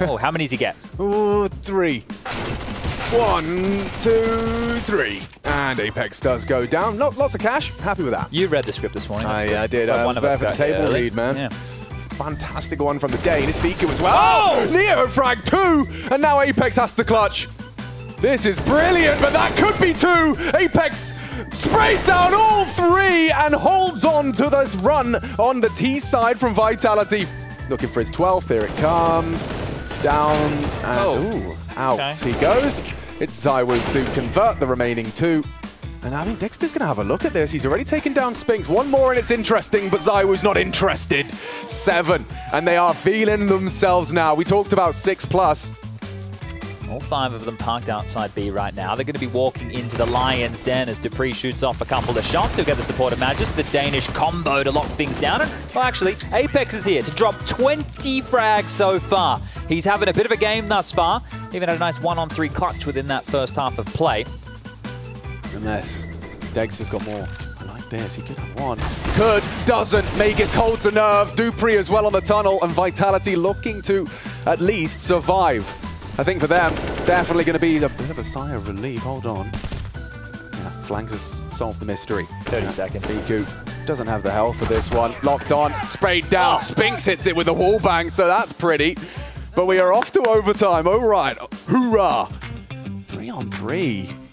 Oh, how many does he get? Ooh, 3. 1, 2, 3. And Apex does go down. Lots of cash. Happy with that. You read the script this morning. I did. I was there for the table read, man. Yeah. Fantastic one from the Dane. It's Fiku as well. Oh! Neo frag 2! And now Apex has to clutch. This is brilliant, but that could be 2. Apex sprays down all 3 and holds on to this run on the T side from Vitality. Looking for his 12th. Here it comes. Down and ooh, out he goes. It's ZywOo to convert the remaining 2. And I mean, Dexter's going to have a look at this. He's already taken down Spinks. One more and it's interesting, but ZywOo's not interested. 7. And they are feeling themselves now. We talked about 6+. All 5 of them parked outside B right now. They're going to be walking into the Lion's Den as Dupree shoots off a couple of shots. He'll get the support of Magis, the Danish combo to lock things down. And, well, actually, Apex is here to drop 20 frags so far. He's having a bit of a game thus far. Even had a nice 1-on-3 clutch within that first half of play. Unless Dexter's got more. I like this. He could have one. Could, doesn't. Magis holds a nerve. Dupree as well on the tunnel. And Vitality looking to at least survive. I think for them, definitely going to be a bit of a sigh of relief. Hold on. Yeah, Flanks has solved the mystery. 30 seconds. Fiku doesn't have the health for this one. Locked on, sprayed down. Spinks hits it with a wall bang, so that's pretty. But we are off to overtime. All right, hoorah. 3-on-3.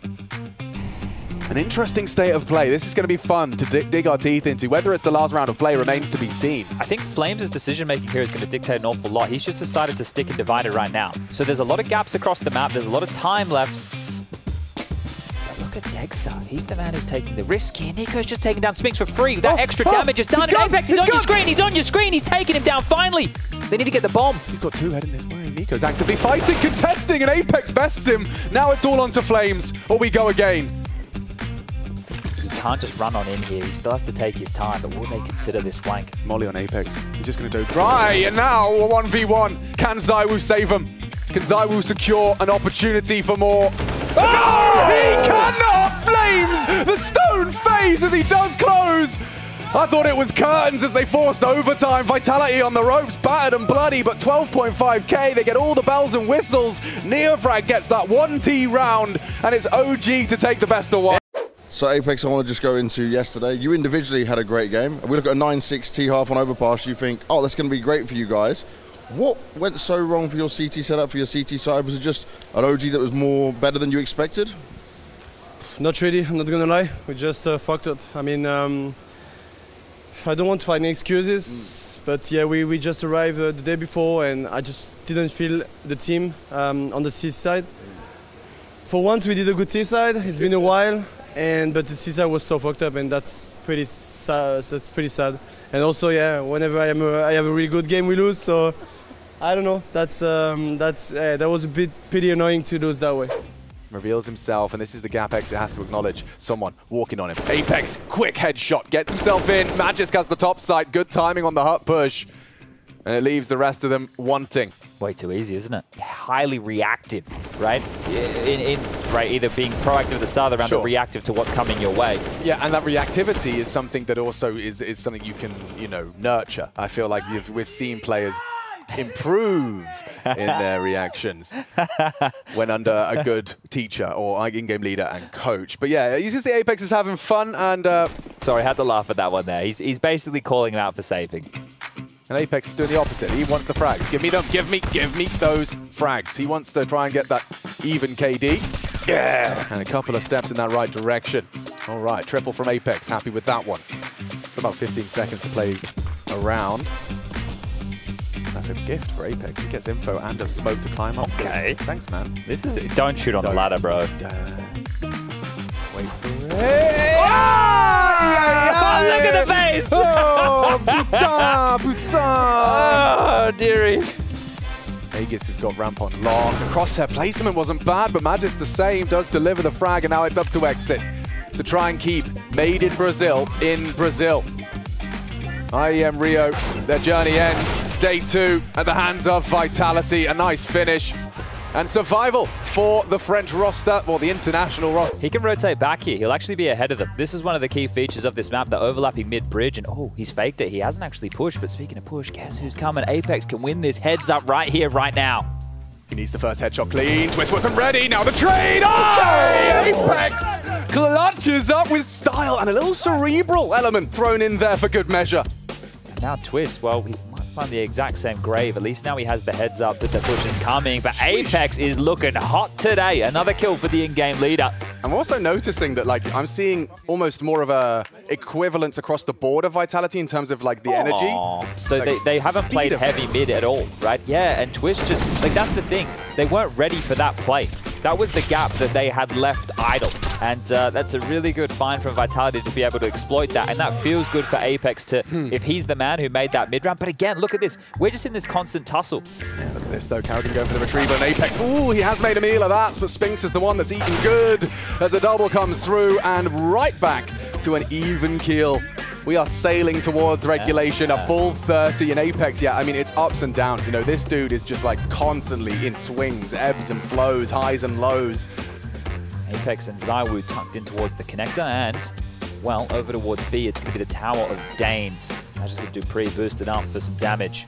An interesting state of play. This is going to be fun to dig our teeth into. Whether it's the last round of play remains to be seen. I think Flames' decision-making here is going to dictate an awful lot. He's just decided to stick and divide it right now. So there's a lot of gaps across the map. There's a lot of time left. But look at Dexter. He's the man who's taking the risk here. Nico's just taking down Spinks for free. That extra damage is done. And Apex is on your screen. He's on your screen. He's taking him down finally. They need to get the bomb. He's got 2 heading this way. Nico's actively fighting, contesting, and Apex bests him. Now it's all on to Flames, or we go again. Can't just run on in here. He still has to take his time, but will they consider this flank? Molly on Apex. He's just going to go dry, and now a 1v1. Can ZywOo save him? Can ZywOo secure an opportunity for more? Oh! He cannot! Flames! The stone phase as he does close! I thought it was curtains as they forced overtime. Vitality on the ropes, battered and bloody, but 12.5k. They get all the bells and whistles. Neofrag gets that 1T round, and it's OG to take the best of 1. So Apex, I want to just go into yesterday. You individually had a great game. We look at a 9-6 T-half on overpass, you think, oh, that's going to be great for you guys. What went so wrong for your CT setup, for your CT side? Was it just an OG that was better than you expected? Not really, I'm not going to lie. We just fucked up. I mean, I don't want to find any excuses, but yeah, we just arrived the day before and I just didn't feel the team on the C side. For once, we did a good T side. It's been a while. But the C-side was so fucked up, and that's pretty sad. That's pretty sad. And also, yeah, whenever I have a really good game, we lose. So I don't know. That was a bit pretty annoying to lose that way. Reveals himself, and this is the gap exit has to acknowledge. Someone walking on him. Apex, quick headshot, gets himself in. Magisk has the top side. Good timing on the hut push, and it leaves the rest of them wanting. Way too easy, isn't it? Highly reactive, right? Right, either being proactive at the start of the round or reactive to what's coming your way. Yeah, and that reactivity is something that also is something you can, nurture. I feel like we've seen players improve in their reactions when under a good teacher or in-game leader and coach. But yeah, you can see Apex is having fun and... Sorry, I had to laugh at that one there. He's basically calling him out for saving. And Apex is doing the opposite. He wants the frags. Give me them. Give me those frags. He wants to try and get that even KD. Yeah. And a couple of steps in that right direction. All right, triple from Apex. Happy with that one. It's about 15 seconds to play around. That's a gift for Apex. He gets info and a smoke to climb up. Okay. Thanks, man. This is... Don't shoot on the ladder, bro. Wait for it. Hey! Oh, look at the face! Oh, putain! Oh, dearie. Magis has got ramp on long. The crosshair placement wasn't bad, but Magis the same, does deliver the frag, and now it's up to exit to try and keep Made in Brazil in Brazil. IEM Rio, their journey ends. Day 2 at the hands of Vitality. A nice finish. And survival for the French roster, or the international roster. He can rotate back here. He'll actually be ahead of them. This is one of the key features of this map, the overlapping mid-bridge. And oh, he's faked it. He hasn't actually pushed. But speaking of push, guess who's coming? Apex can win this. Heads up right here, right now. He needs the first headshot clean. Twist wasn't ready. Now the trade. Okay! Apex clutches up with style and a little cerebral element thrown in there for good measure. And now Twist, well, he might find the exact same grave. At least now he has the heads up that the push is coming. But Apex is looking hot today. Another kill for the in-game leader. I'm also noticing that, like, I'm seeing almost more of a equivalence across the board of Vitality in terms of, like, the energy. So like, they haven't played heavy mid at all, right? Yeah, and Twist just, like, that's the thing. They weren't ready for that play. That was the gap that they had left idle. And that's a really good find from Vitality to be able to exploit that. And that feels good for Apex to, if he's the man who made that mid-round. But again, look at this. We're just in this constant tussle. Yeah, look at this, though. Carrigan going for the retrieval, and Apex, ooh, he has made a meal of that, but Spinks is the one that's eating good as a double comes through, and right back to an even keel. We are sailing towards regulation, a full 30 in Apex. Yeah, I mean, it's ups and downs. You know, this dude is just like constantly in swings, ebbs and flows, highs and lows. Apex and ZywOo tucked in towards the connector, and, well, over towards B, it's going to be the Tower of Danes. Now just going to Dupree boosted up for some damage.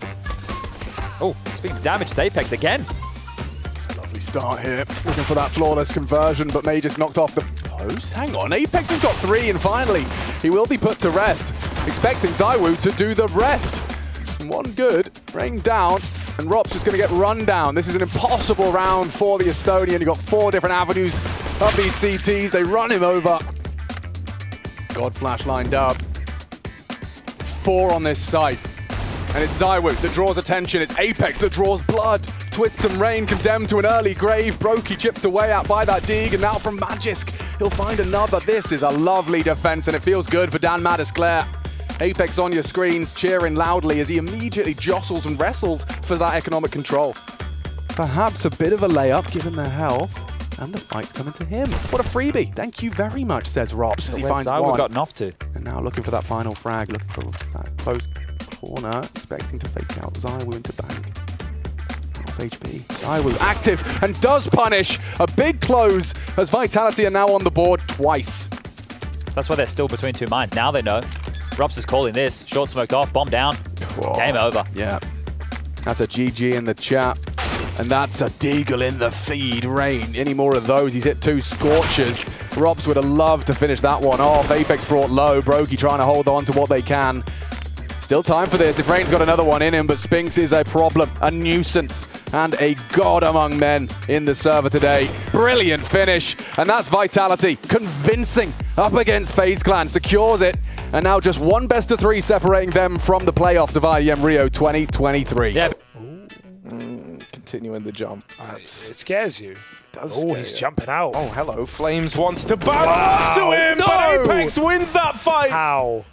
Oh, speaking of damage, it's Apex again. It's a lovely start here. Looking for that flawless conversion, but May just knocked off the post. Hang on, Apex has got 3, and finally, he will be put to rest. Expecting ZywOo to do the rest. One good, rain down, and Rob's just going to get run down. This is an impossible round for the Estonian. You've got 4 different avenues of these CTs. They run him over. God Flash lined up. 4 on this site. And it's ZywOo that draws attention. It's Apex that draws blood. Twists and Rain condemned to an early grave. Brokey chipped away at by that dig. And now from Magisk, he'll find another. This is a lovely defense, and it feels good for Dan Madisclair. Apex on your screens, cheering loudly as he immediately jostles and wrestles for that economic control. Perhaps a bit of a layup given their health. And the fight's coming to him. What a freebie. Thank you very much, says Robs, as he finds one. Gotten off to. And now looking for that final frag, looking for that close corner, expecting to fake out ZywOo into bank. Off HP. ZywOo active and does punish. A big close as Vitality are now on the board twice. That's why they're still between 2 mines. Now they know. Robs is calling this. Short smoked off, bomb down. Whoa. Game over. Yeah. That's a GG in the chat. And that's a Deagle in the feed. Rain. Any more of those? He's hit 2 scorches. Robs would have loved to finish that one off. Apex brought low. Brokey trying to hold on to what they can. Still time for this if Rain's got another one in him, but Spinks is a problem, a nuisance, and a god among men in the server today. Brilliant finish, and that's Vitality. Convincing up against FaZe Clan. Secures it, and now just 1 best of 3 separating them from the playoffs of IEM Rio 2023. Yeah. Continuing the jump. It scares you. Oh, he's jumping out. Oh, hello. Flames wants to barrel up to him, but Apex wins that fight. How?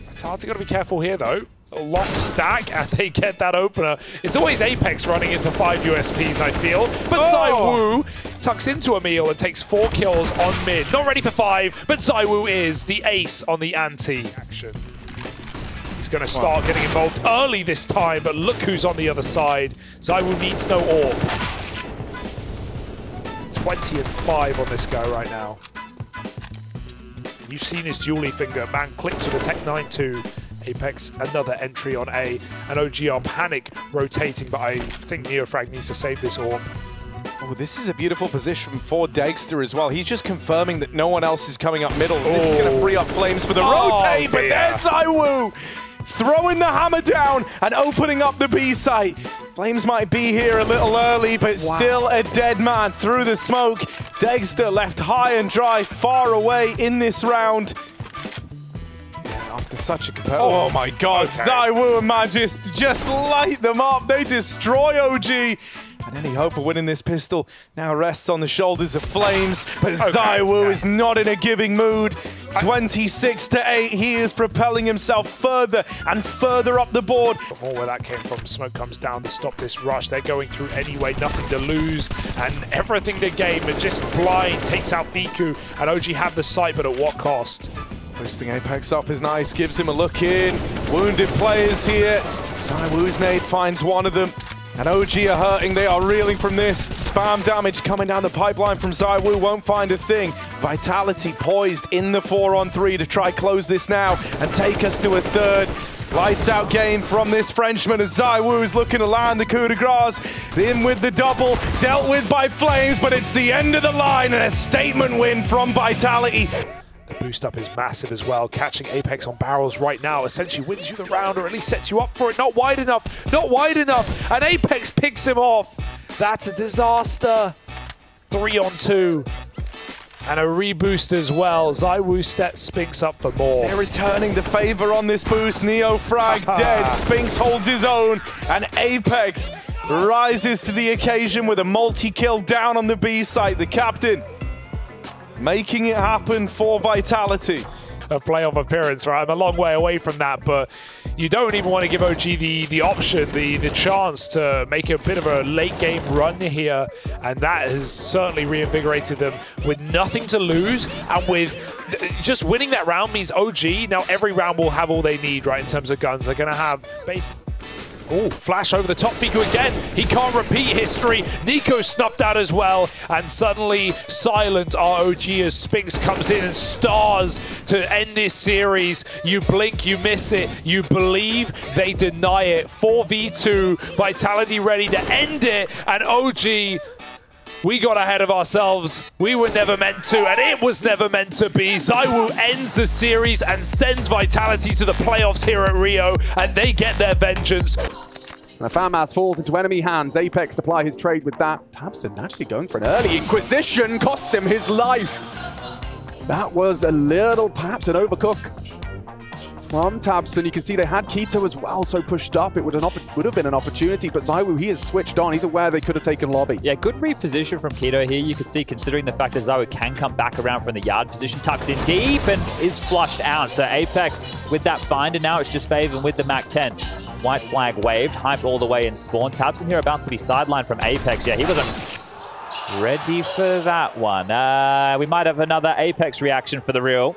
Vitality got to be careful here, though. A lock stack, and they get that opener. It's always Apex running into 5 USPs, I feel. But ZywOo tucks into a meal and takes 4 kills on mid. Not ready for 5, but ZywOo is the ace on the anti-action. He's going to start getting involved early this time, but look who's on the other side. ZywOo needs no orb. 20-5 on this guy right now. You've seen his Julie finger. Man clicks with a Tech 9-2. Apex, another entry on A. And OG are panic rotating, but I think Neofrag needs to save this orb. Oh, this is a beautiful position for Dagster as well. He's just confirming that no one else is coming up middle. This is going to free up Flames for the rotate, but there's ZywOo throwing the hammer down and opening up the B site. Flames might be here a little early, but still a dead man through the smoke. Dagster left high and dry, far away in this round. After such a competitive... Oh my god, ZywOo and Magist just light them up. They destroy OG. And any hope of winning this pistol now rests on the shoulders of Flames, but ZywOo is not in a giving mood. 26-8, he is propelling himself further and further up the board. More where that came from. Smoke comes down to stop this rush. They're going through anyway, nothing to lose and everything to gain. But just blind takes out Fiku, and OG have the sight, but at what cost? Boosting Apex up is nice, gives him a look in. Wounded players here. ZywOo's nade finds one of them. And OG are hurting, they are reeling from this. Spam damage coming down the pipeline from ZywOo, won't find a thing. Vitality poised in the 4-on-3 to try close this now and take us to a third. Lights out game from this Frenchman as ZywOo is looking to land the coup de grace. In with the double, dealt with by Flames, but it's the end of the line and a statement win from Vitality. The boost up is massive as well. Catching Apex on barrels right now essentially wins you the round, or at least sets you up for it. Not wide enough, not wide enough. And Apex picks him off. That's a disaster. 3-on-2. And a reboost as well. ZywOo sets Spinx up for more. They're returning the favor on this boost. Neo frag dead. Spinx holds his own. And Apex rises to the occasion with a multi-kill down on the B site. The captain making it happen for Vitality. A playoff appearance, right? I'm a long way away from that, but you don't even want to give OG the option, the chance to make a bit of a late game run here, and that has certainly reinvigorated them with nothing to lose, and with just winning that round means OG now every round will have all they need, right, in terms of guns. They're going to have basic. Oh, flash over the top. Fiku again. He can't repeat history. Nico snuffed out as well. And suddenly silent ROG as Spinx comes in and stars to end this series. You blink, you miss it. You believe, they deny it. 4v2. Vitality ready to end it. And OG, we got ahead of ourselves. We were never meant to, and it was never meant to be. ZywOo ends the series and sends Vitality to the playoffs here at Rio, and they get their vengeance. And the FAMAS falls into enemy hands. Apex to ply his trade with that. tabseN actually going for an early Inquisition, costs him his life. That was a little, perhaps an overcook from tabseN. You can see they had k1to as well, so pushed up. It would have been an opportunity, but ZywOo, he is switched on. He's aware they could have taken lobby. Yeah, good reposition from k1to here. You could see, considering the fact that ZywOo can come back around from the yard position, tucks in deep and is flushed out. So Apex with that find, and now it's just Faven with the MAC-10. White flag waved, hyped all the way in spawn. tabseN here about to be sidelined from Apex. Yeah, he wasn't ready for that one. We might have another Apex reaction for the Real.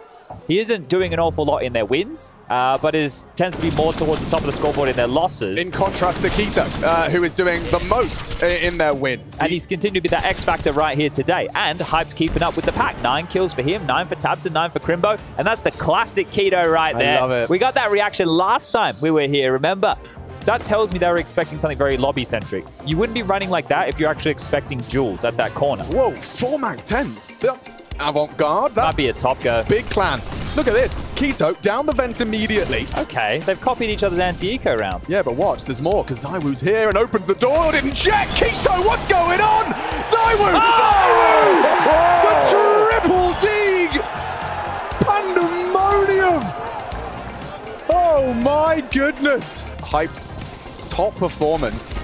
He isn't doing an awful lot in their wins, but tends to be more towards the top of the scoreboard in their losses. In contrast to k1to, who is doing the most in their wins. And he's continued to be that X factor right here today. And Hype's keeping up with the pack. 9 kills for him, 9 for tabseN, 9 for Crimbo. And that's the classic k1to right there. I love it. We got that reaction last time we were here, remember? That tells me they were expecting something very lobby-centric. You wouldn't be running like that if you're actually expecting Jules at that corner. Whoa, 4 MAC-10s. That's avant-garde. That might be a top go. Big clan. Look at this. k1to down the vents immediately. Okay, they've copied each other's anti-eco round. Yeah, but watch, there's more, because ZywOo's here and opens the door. Didn't check. k1to, what's going on? ZywOo! Oh! ZywOo! The triple dig! Pandemonium! Oh my goodness! Hype's top performance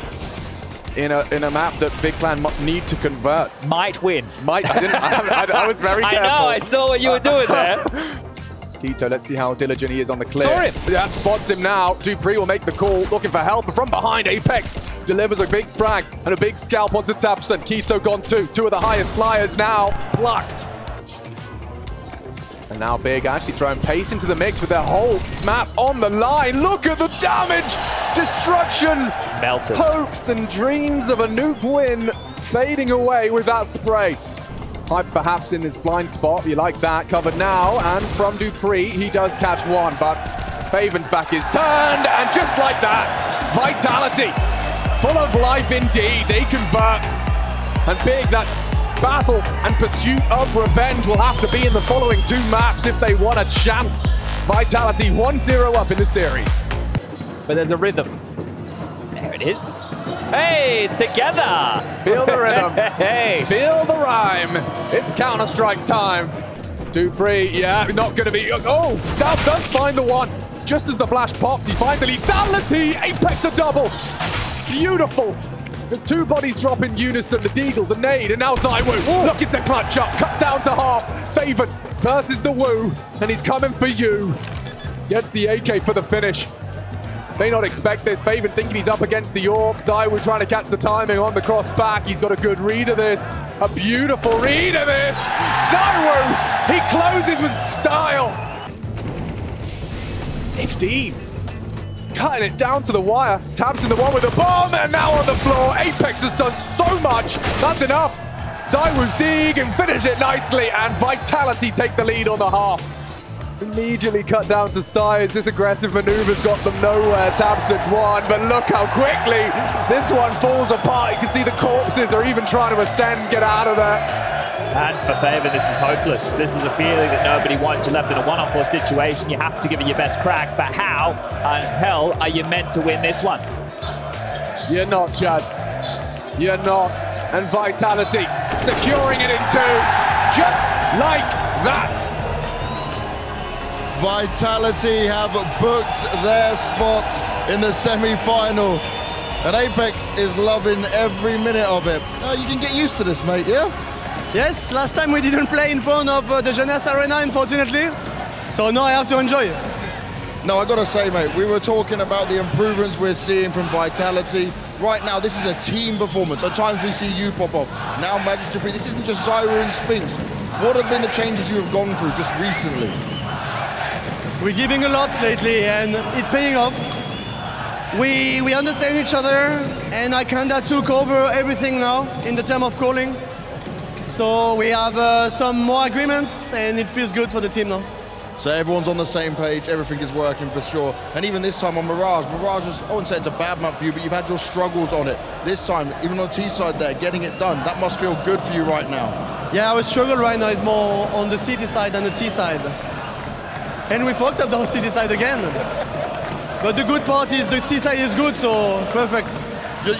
in a map that Big Clan need to convert. Might win. Might. I was very careful. I know, I saw what you were doing there. k1to, let's see how diligent he is on the clear. Saw him. Yeah, spots him now. dupreeh will make the call, looking for help. But from behind, Apex delivers a big frag and a big scalp onto tabseN. k1to gone too. 2 of the highest flyers now plucked. And now Big actually throwing pace into the mix with their whole map on the line. Look at the damage! Destruction! Melted. Hopes and dreams of a nuke win fading away with that spray. Hype perhaps in this blind spot. You like that. Covered now. And from dupreeh, he does catch one. But Faven's back is turned. And just like that, Vitality. Full of life indeed. They convert. And Big, that battle and pursuit of revenge will have to be in the following 2 maps if they want a chance. Vitality 1-0 up in the series. But there's a rhythm. There it is. Hey, together! Feel the rhythm. Hey! Feel the rhyme. It's Counter-Strike time. dupreeh, yeah, not going to be... Oh, Dab does find the one. Just as the flash pops, he finds the lethality. Apex a double. Beautiful. There's 2 bodies drop in unison, the Deagle, the nade, and now ZywOo looking to clutch up, cut down to half. Faven versus the Woo, and he's coming for you. Gets the AK for the finish. May not expect this. Faven thinking he's up against the orb. ZywOo trying to catch the timing on the cross back. He's got a good read of this. A beautiful read of this. ZywOo, he closes with style. 15. Cutting it down to the wire. tabseN the one with the bomb, and now on the floor. Apex has done so much. That's enough. ZywOo's dig and finish it nicely, and Vitality take the lead on the half. Immediately cut down to size. This aggressive maneuver's got them nowhere. Tabson's one, but look how quickly this one falls apart. You can see the corpses are even trying to ascend, get out of there. And for Favor, this is hopeless. This is a feeling that nobody wants you left in a 1-on-4 situation. You have to give it your best crack, but how in hell are you meant to win this one? You're not, Chad. You're not. And Vitality securing it in 2, just like that. Vitality have booked their spot in the semi-final. And Apex is loving every minute of it. You can get used to this, mate, yeah? Yes, last time we didn't play in front of the Jeunesse Arena, unfortunately. So now I have to enjoy it. No, I gotta say, mate, we were talking about the improvements we're seeing from Vitality. Right now, this is a team performance. At times we see you pop off. Now Magic Debris, this isn't just Zyru and Spinks. What have been the changes you have gone through just recently? We're giving a lot lately and it's paying off. We understand each other and I kinda took over everything now in the term of calling. So we have some more agreements and it feels good for the team now. So everyone's on the same page, everything is working for sure. And even this time on Mirage is, I wouldn't say it's a bad map for you, but you've had your struggles on it. This time, even on the T side there, getting it done, that must feel good for you right now. Yeah, our struggle right now is more on the CT side than the T side. And we fucked up the CT side again. But the good part is the T side is good, so perfect.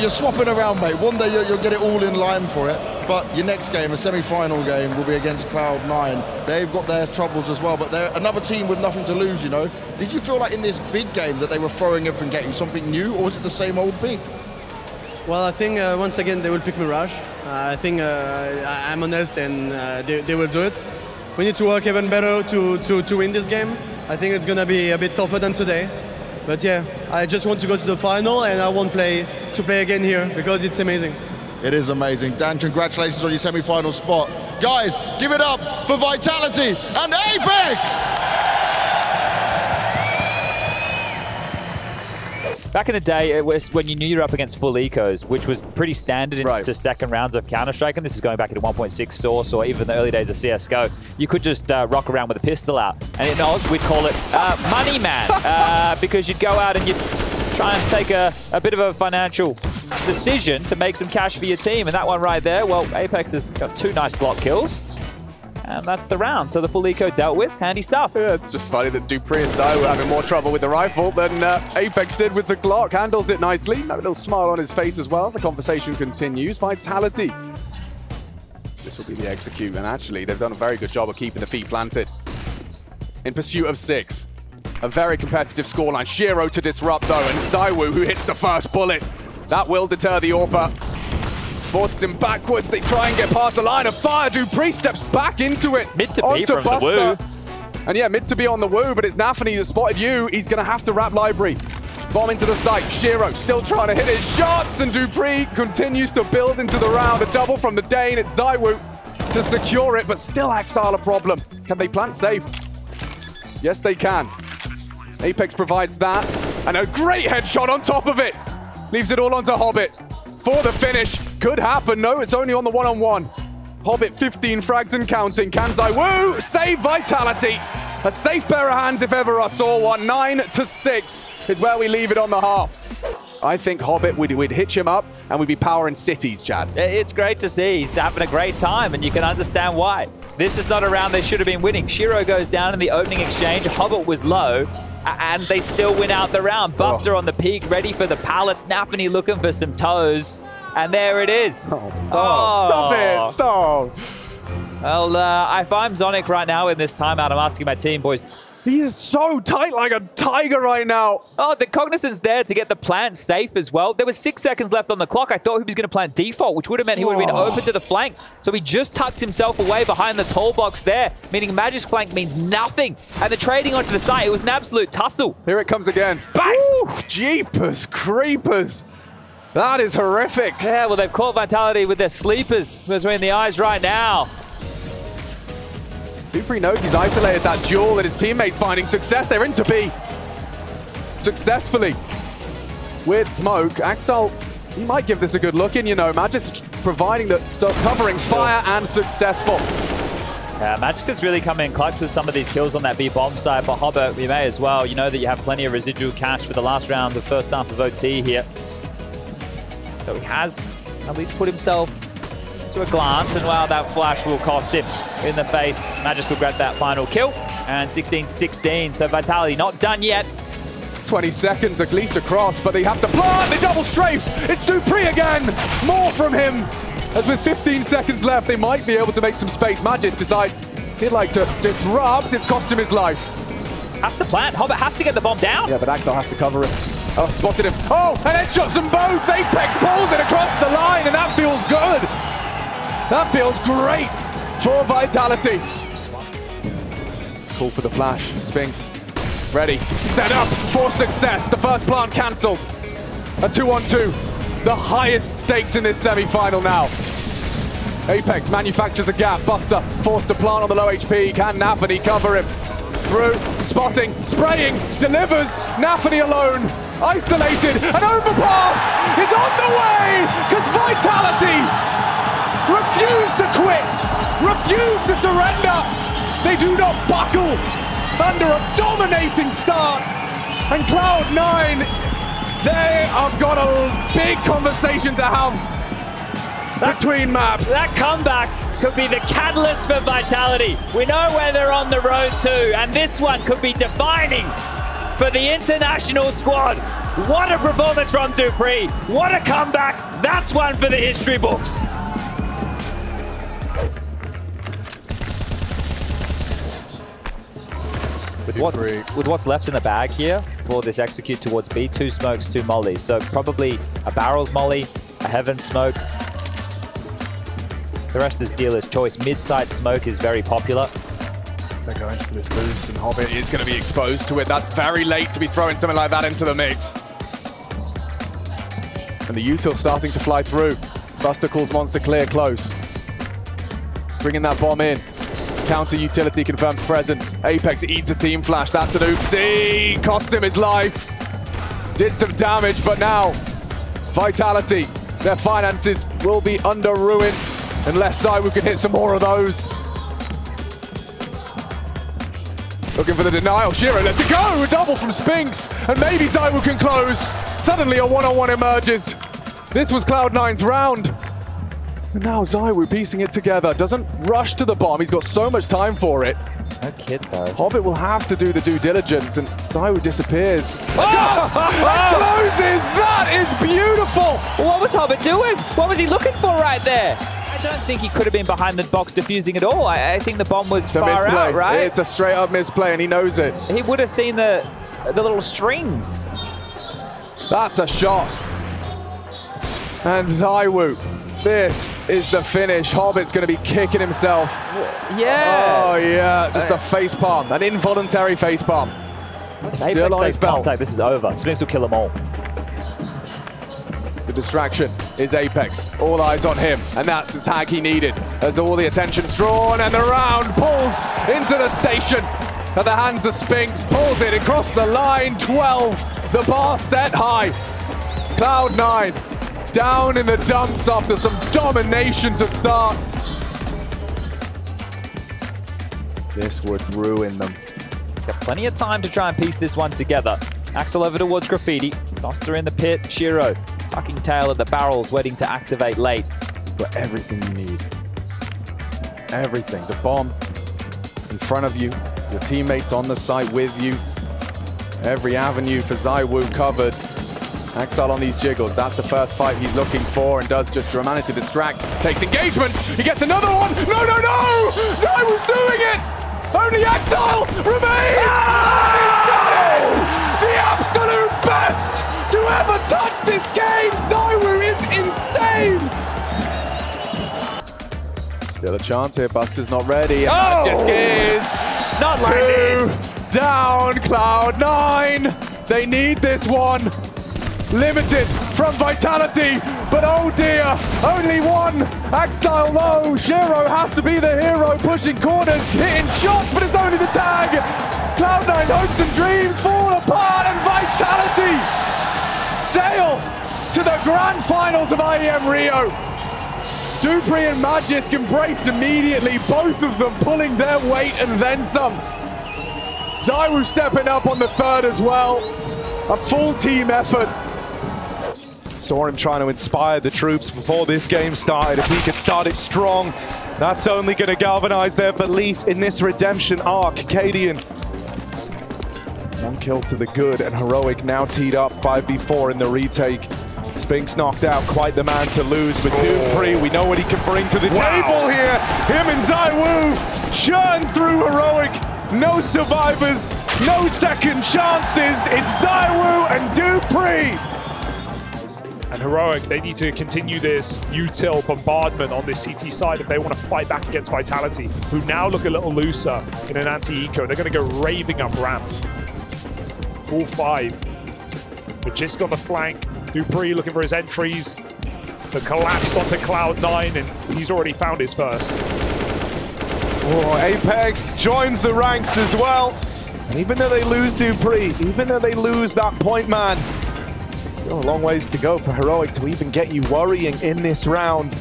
You're swapping around, mate. One day you'll get it all in line for it. But your next game, a semi-final game, will be against Cloud9. They've got their troubles as well, but they're another team with nothing to lose, you know. Did you feel like in this big game that they were throwing everything at you, something new, or was it the same old big? Well, I think once again they will pick Mirage. I think I'm honest and they will do it. We need to work even better to win this game. I think it's going to be a bit tougher than today. But yeah, I just want to go to the final and I want to play again here because it's amazing. It is amazing. Dan, congratulations on your semi-final spot. Guys, give it up for Vitality and Apex! Back in the day, it was when you knew you were up against full ecos, which was pretty standard into second rounds of Counter-Strike, and this is going back into 1.6 Source or even the early days of CSGO. You could just rock around with a pistol out. And in Oz, we'd call it Money Man, because you'd go out and you'd try and take a bit of a financial decision to make some cash for your team. And that one right there, well, Apex has got 2 nice block kills. And that's the round. So the full eco dealt with. Handy stuff. Yeah, it's just funny that Dupree and Zy were having more trouble with the rifle than Apex did with the Glock. Handles it nicely. A little smile on his face as well as the conversation continues. Vitality. This will be the execute. And actually, they've done a very good job of keeping the feet planted. In pursuit of 6. A very competitive scoreline. Shiro to disrupt, though. And Zywoo, who hits the first bullet. That will deter the AWPer. Forces him backwards. They try and get past the line of fire. Dupree steps back into it. Mid to B from Buster. the Woo. And yeah, mid to be on the Woo, but it's Nafany that spotted you. He's going to have to wrap Library. Bomb into the site. Shiro still trying to hit his shots, and Dupree continues to build into the round. A double from the Dane. It's Zywoo to secure it, but still Axile a problem. Can they plant safe? Yes, they can. Apex provides that, and a great headshot on top of it. Leaves it all onto Hobbit for the finish. Could happen. No, it's only on the one-on-one. Hobbit 15 frags and counting. Can Zywoo save Vitality? A safe pair of hands if ever I saw one. 9-6 is where we leave it on the half. I think Hobbit, we'd hitch him up and we'd be powering cities, Chad. It's great to see. He's having a great time, and you can understand why. This is not a round they should have been winning. Shiro goes down in the opening exchange. Hobbit was low, and they still win out the round. Buster on the peak, ready for the pallets. Nafany looking for some toes. And there it is. Oh, stop it. Stop. Well, if I'm Zonic right now in this timeout, I'm asking my team, boys. He is so tight like a tiger right now. Oh, the cognizance there to get the plant safe as well. There was 6 seconds left on the clock. I thought he was going to plant default, which would have meant he would have been open to the flank. So he just tucked himself away behind the tall box there, meaning Magic's flank means nothing. And the trading onto the site, it was an absolute tussle. Here it comes again. Bang! Ooh, jeepers creepers. That is horrific. Yeah, well, they've caught Vitality with their sleepers between the eyes right now. Dupree knows he's isolated that duel and his teammates finding success. They're into B. Successfully. With smoke, Axel, he might give this a good look in, you know. Magic's providing the covering fire and successful. Magix has really come in clutch with some of these kills on that B bomb side, but Hobbit, you may as well. You know that you have plenty of residual cash for the last round, the first half of OT here. So he has at least put himself to a glance, and wow, that flash will cost him in the face. Magix will grab that final kill, and 16-16, so Vitality not done yet. 20 seconds at least across, but they have to plant, they double strafe. It's Dupree again, more from him. As with 15 seconds left, they might be able to make some space. Magix decides he'd like to disrupt. It's cost him his life. Has to plant. Hobbit has to get the bomb down. Yeah, but Axel has to cover him. Oh, spotted him. Oh, and headshots them both. Apex pulls it across the line, and that feels good. That feels great for Vitality. Call for the flash. Spinks ready. Set up for success. The first plant cancelled. A 2-on-2. The highest stakes in this semi-final now. Apex manufactures a gap. Buster forced to plant on the low HP. Can Nafany cover him? Through, spotting, spraying, delivers. Nafany alone, isolated. An overpass is on the way because Vitality refuse to quit, refuse to surrender. They do not buckle under a dominating start. And Cloud9, they have got a big conversation to have between maps. That comeback could be the catalyst for Vitality. We know where they're on the road to, and this one could be defining for the international squad. What a performance from Dupree. What a comeback. That's one for the history books. With what's left in the bag here for this execute towards B, 2 smokes, 2 mollies. So probably a barrels molly, a heaven smoke. The rest is dealer's choice. Mid-side smoke is very popular. They're going for this boost, and Hobbit is going to be exposed to it. That's very late to be throwing something like that into the mix. And the util starting to fly through. Buster calls Monster clear close. Bringing that bomb in. Counter utility confirms presence. Apex eats a team flash. That's an oopsie. Cost him his life. Did some damage, but now Vitality, their finances will be under ruin unless ZywOo can hit some more of those. Looking for the denial. Shiro lets it go. A double from Spinks. And maybe ZywOo can close. Suddenly a one-on-one emerges. This was Cloud9's round. And now ZywOo piecing it together. Doesn't rush to the bomb. He's got so much time for it. No kid, though. Hobbit will have to do the due diligence, and ZywOo disappears. Oh! Closes! That is beautiful! What was Hobbit doing? What was he looking for right there? I don't think he could have been behind the box defusing at all. I think the bomb was far out, right? It's a straight-up misplay, and he knows it. He would have seen the little strings. That's a shot. And ZywOo. This is the finish. Hobbit's going to be kicking himself. Yeah. Oh, yeah. Just a face palm. An involuntary face palm. Still on his belt. Contact. This is over. Spinks will kill them all. The distraction is Apex. All eyes on him. And that's the tag he needed. As all the attention's drawn and the round pulls into the station. At the hands of Spinks. Pulls it across the line. 12. The bar set high. Cloud9. Down in the dumps after some domination to start. This would ruin them. He's got plenty of time to try and piece this one together. Axel over towards Graffiti. Buster in the pit. Shiro tucking tail at the barrels, waiting to activate late. Got everything you need. Everything. The bomb in front of you. Your teammates on the site with you. Every avenue for ZywOo covered. Axel on these jiggles, that's the first fight he's looking for, and does just manage to distract. Takes engagement, he gets another one! No, no, no! ZywOo's doing it! Only Axel remains! And he's done it! The absolute best to ever touch this game! ZywOo is insane! Still a chance here, Buster's not ready. Oh! Just is! Not like this! Down, Cloud9! They need this one! Limited from Vitality, but oh dear, only one. Axel low, Shiro has to be the hero, pushing corners, hitting shots, but it's only the tag. Cloud9 hopes and dreams fall apart, and Vitality sail to the grand finals of IEM Rio. dupreeh and Magisk embraced immediately, both of them pulling their weight and then some. ZywOo stepping up on the third as well. A full team effort. Saw him trying to inspire the troops before this game started. If he could start it strong, that's only going to galvanize their belief in this redemption arc. Cadian. One kill to the good, and Heroic now teed up 5v4 in the retake. Spinks knocked out, quite the man to lose, but dupreeh, we know what he can bring to the table here. Him and ZywOo churn through Heroic. No survivors, no second chances. It's ZywOo and dupreeh. And Heroic, they need to continue this util bombardment on this CT side if they want to fight back against Vitality, who now look a little looser in an anti-eco. They're going to go raving up ramp. All five. Magisk on the flank. dupreeh looking for his entries. The collapse onto Cloud9, and he's already found his first. Oh, Apex joins the ranks as well. And even though they lose dupreeh, even though they lose that point man, still a long ways to go for Heroic to even get you worrying in this round.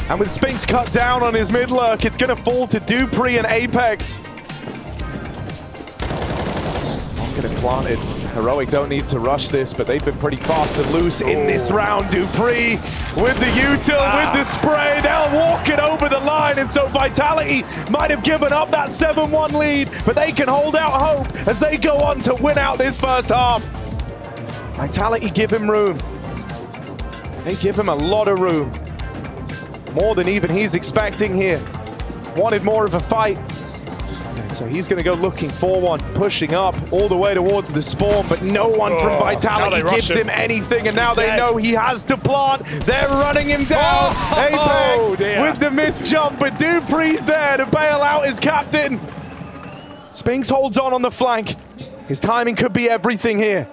And with Spinks cut down on his mid lurk, it's going to fall to dupreeh and Apex. I'm going to plant it. Heroic don't need to rush this, but they've been pretty fast and loose in this round. dupreeh with the util, with the spray, they'll walk it over the line, and so Vitality might have given up that 7-1 lead, but they can hold out hope as they go on to win out this first half. Vitality give him room. They give him a lot of room. More than even he's expecting here. Wanted more of a fight. And so he's going to go looking for one, pushing up all the way towards the spawn, but no one from Vitality gives him anything, and now they know he has to plant. They're running him down. Apex with the missed jump, but dupreeh's there to bail out his captain. Spinks holds on the flank. His timing could be everything here.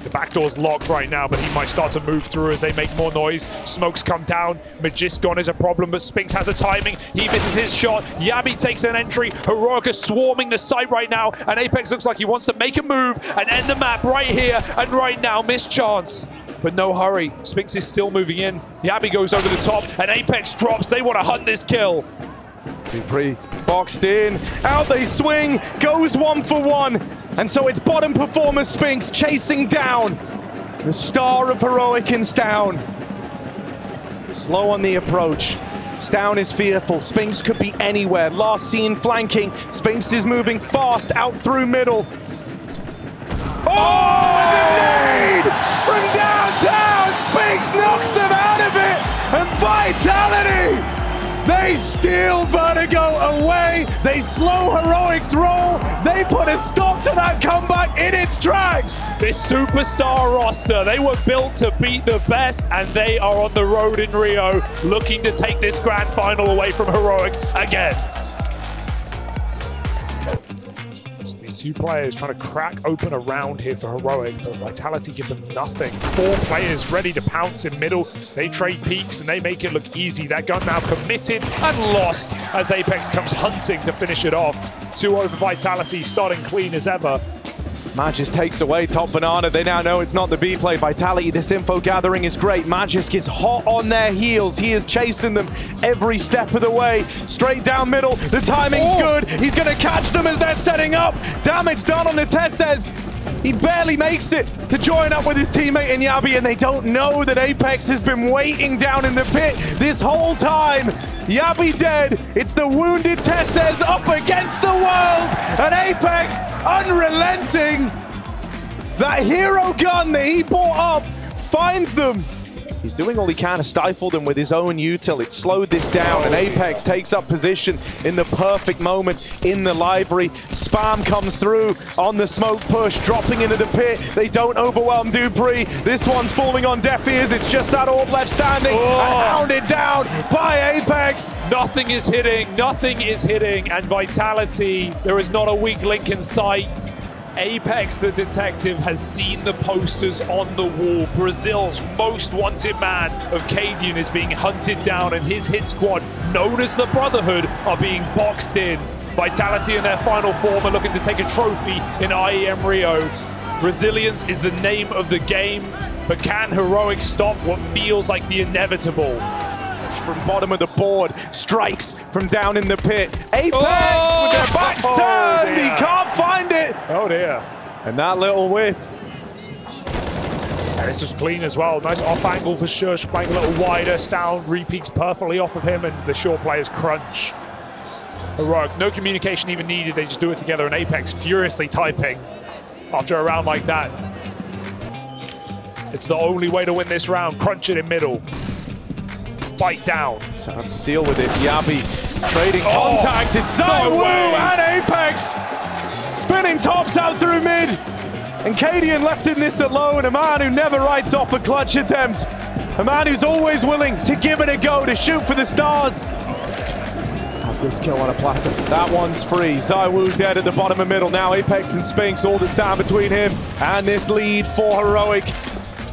The back door's locked right now, but he might start to move through as they make more noise. Smokes come down. Magisk gone is a problem, but Spinks has a timing. He misses his shot. Yabby takes an entry. Heroic are swarming the site right now, and Apex looks like he wants to make a move and end the map right here and right now. Missed chance, but no hurry. Spinks is still moving in. Yabby goes over the top, and Apex drops. They want to hunt this kill. dupreeh boxed in. Out they swing. Goes 1 for 1. And so it's bottom performer Spinks chasing down the star of Heroic in Stown. Slow on the approach. Stown is fearful. Spinks could be anywhere. Last seen flanking. Spinks is moving fast out through middle. Oh, and the nade from downtown. Spinks knocks them out of it. And Vitality, they steal Vertigo away. They slow Heroic's roll. They put a stop to that comeback in its tracks. This superstar roster, they were built to beat the best, and they are on the road in Rio, looking to take this grand final away from Heroic again. These two players trying to crack open a round here for Heroic, but Vitality give them nothing. 4 players ready to pounce in middle. They trade peaks and they make it look easy. That gun now committed and lost as Apex comes hunting to finish it off. 2 over Vitality, starting clean as ever. Magisk takes away top banana. They now know it's not the B play. Vitality, this info gathering is great. Magisk is hot on their heels. He is chasing them every step of the way. Straight down middle. The timing's good. He's going to catch them as they're setting up. Damage done on the Tesses. He barely makes it to join up with his teammate in Yabby, and they don't know that Apex has been waiting down in the pit this whole time. Yabby dead. It's the wounded Tesses up against the world, and Apex unrelenting. That hero gun that he brought up finds them. He's doing all he can to stifle them with his own util. It slowed this down, and Apex takes up position in the perfect moment in the library. Spam comes through on the smoke push, dropping into the pit. They don't overwhelm dupreeh. This one's falling on deaf ears. It's just that orb left standing and hounded down by Apex. Nothing is hitting, and Vitality, there is not a weak link in sight. Apex, the detective, has seen the posters on the wall. Brazil's most wanted man of Cadian is being hunted down, and his hit squad, known as the Brotherhood, are being boxed in. Vitality in their final form are looking to take a trophy in IEM Rio. Resilience is the name of the game, but can Heroic stop what feels like the inevitable? from bottom of the board, strikes from down in the pit. Apex with their backs turned, he can't find it. Oh dear. And that little whiff. And this was clean as well. Nice off angle for Shush, playing a little wider. Stal repeats perfectly off of him, and the short players crunch. Heroic, no communication even needed, they just do it together, and Apex furiously typing after a round like that. It's the only way to win this round. Crunch it in middle. Bite down. So have to deal with it. Yabi trading contact. It's ZywOo and Apex spinning tops out through mid. And Cadian left in this alone. A man who never writes off a clutch attempt. A man who's always willing to give it a go, to shoot for the stars. Has this kill on a platter. That one's free. ZywOo dead at the bottom of middle. Now Apex and Spinks, all that's down between him and this lead for Heroic.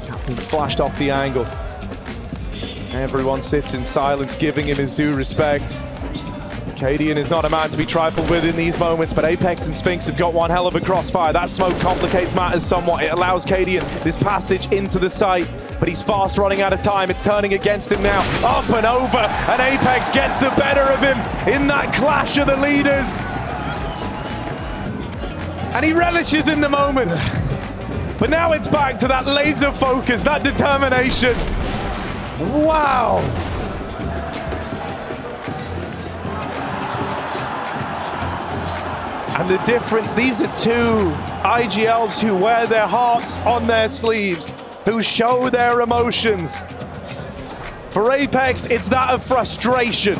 Captain flashed off the angle. Everyone sits in silence, giving him his due respect. Cadian is not a man to be trifled with in these moments, but Apex and Spinks have got one hell of a crossfire. That smoke complicates matters somewhat. It allows Cadian this passage into the site, but he's fast running out of time. It's turning against him now. Up and over, and Apex gets the better of him in that clash of the leaders. And he relishes in the moment. But now it's back to that laser focus, that determination. Wow. And the difference, these are two IGLs who wear their hearts on their sleeves, who show their emotions. For Apex, it's that of frustration.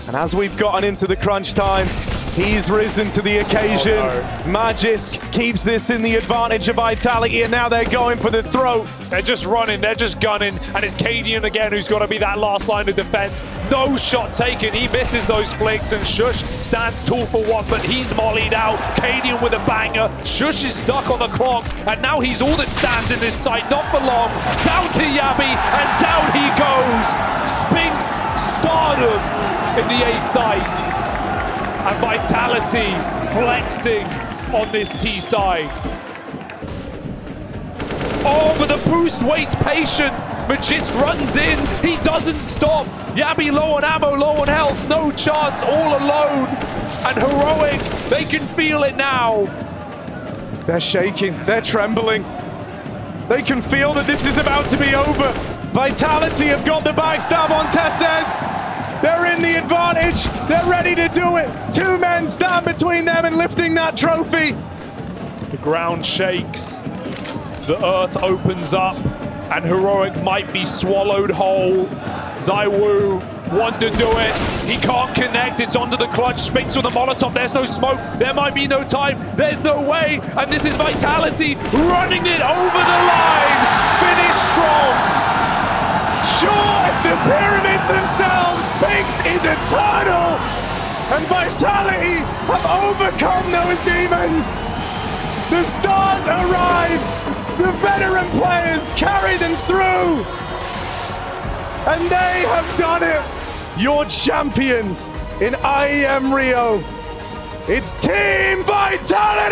And as we've gotten into the crunch time, he's risen to the occasion. Oh, no. Magisk keeps this in the advantage of Vitality, and now they're going for the throat. They're just running, they're just gunning, and it's Cadian again who's got to be that last line of defense. No shot taken, he misses those flicks, and Shush stands tall for one, but he's mollied out. Cadian with a banger. Shush is stuck on the clock, and now he's all that stands in this site, not for long. Down to Yabi, and down he goes. Spinks stardom in the A site. And Vitality flexing on this T side. Oh, but the boost waits patient. Magisk runs in, he doesn't stop. Yabi low on ammo, low on health, no chance, all alone. And Heroic, they can feel it now. They're shaking, they're trembling. They can feel that this is about to be over. Vitality have got the backstab on Tessez. They're in the advantage. They're ready to do it. Two men stand between them and lifting that trophy. The ground shakes. The earth opens up. And Heroic might be swallowed whole. ZywOo want to do it. He can't connect. It's onto the clutch. Spinks with a Molotov. There's no smoke. There might be no time. There's no way. And this is Vitality running it over the line. Finish strong. Sure, it's the pyramids themselves. Spinks is eternal. And Vitality have overcome those demons. The stars arrive. The veteran players carry them through. And they have done it. Your champions in IEM Rio. It's Team Vitality!